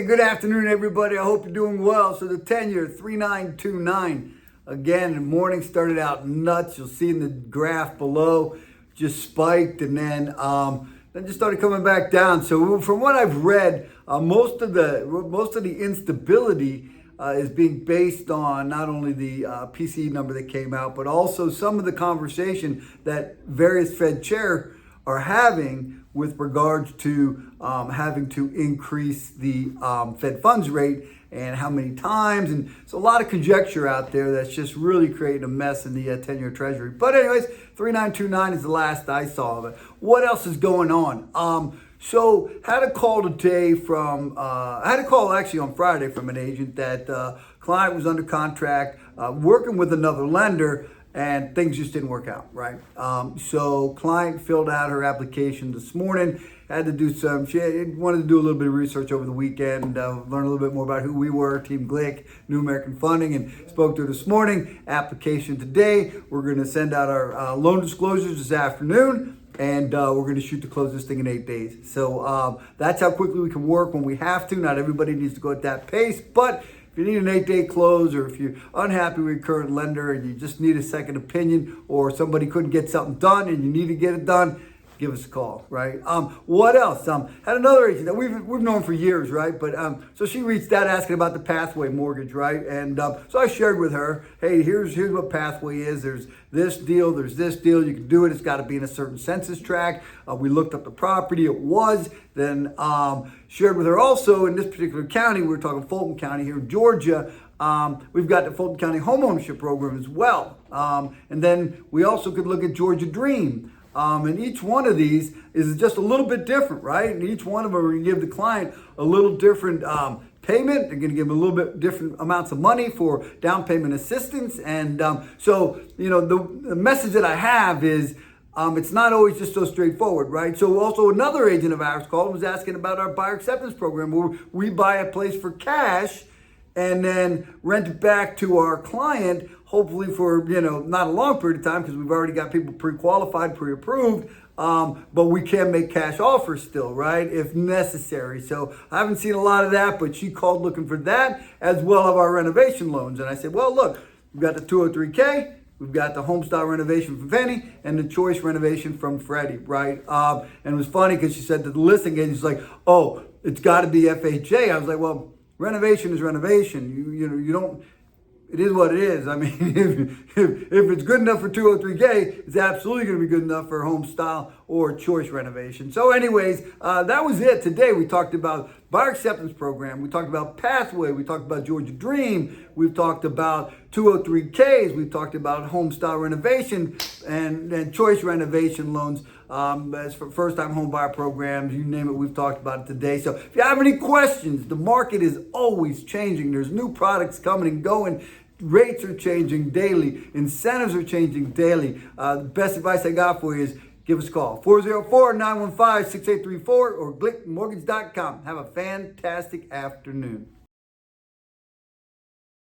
Hey, good afternoon, everybody. I hope you're doing well. So the 10-year, 3929. Again, the morning started out nuts. You'll see in the graph below, just spiked and then just started coming back down. So from what I've read, most of the instability is being based on not only the PCE number that came out, but also some of the conversation that various Fed chair are having with regards to having to increase the Fed funds rate and how many times. And so a lot of conjecture out there that's just really creating a mess in the 10-year Treasury. But anyways, 3929 is the last I saw of it. What else is going on? So had a call today from, I had a call actually on Friday from an agent that client was under contract, working with another lender, and things just didn't work out, right? So client filled out her application this morning, had to do she wanted to do a little bit of research over the weekend, learn a little bit more about who we were, Team Glick, New American Funding, and spoke to her this morning. Application today. We're going to send out our loan disclosures this afternoon, and we're going to shoot to close this thing in 8 days. So that's how quickly we can work when we have to. Not everybody needs to go at that pace, but if you need an 8-day close, or if you're unhappy with your current lender and you just need a second opinion, or somebody couldn't get something done and you need to get it done, give us a call, right? What else? Had another agent that we've known for years, right? But so she reached out asking about the Pathway mortgage, right? And so I shared with her, hey, here's what Pathway is. There's this deal, there's this deal. You can do it. It's got to be in a certain census tract. We looked up the property. It was. Then shared with her also in this particular county. We're talking Fulton County here in Georgia. We've got the Fulton County homeownership program as well. And then we also could look at Georgia Dream. And each one of these is just a little bit different, right? And each one of them are going to give the client a little different payment. They're going to give them a little bit different amounts of money for down payment assistance. And so, you know, the message that I have is it's not always just so straightforward, right? So also another agent of ours called and was asking about our buyer acceptance program, where we buy a place for cash and then rent it back to our client, hopefully for, you know, not a long period of time, because we've already got people pre-qualified, pre-approved, but we can make cash offers still, right, if necessary. So I haven't seen a lot of that, but she called looking for that, as well as our renovation loans. And I said, well, look, we've got the 203K, we've got the home style renovation from Fannie, and the choice renovation from Freddie, right? And it was funny because she said that the listing agent's like, oh, it's got to be FHA. I was like, well, renovation is renovation. You don't. It is what it is. I mean, if it's good enough for 203K, it's absolutely going to be good enough for home style or choice renovation. So anyways, that was it today. We talked about buyer acceptance program. We talked about Pathway. We talked about Georgia Dream. We've talked about 203Ks. We've talked about home style renovation and choice renovation loans. As for first-time home buyer programs, you name it, we've talked about it today. So if you have any questions, the market is always changing. There's new products coming and going. Rates are changing daily. Incentives are changing daily. The best advice I got for you is give us a call. 404-915-6834 or glickmortgage.com. Have a fantastic afternoon.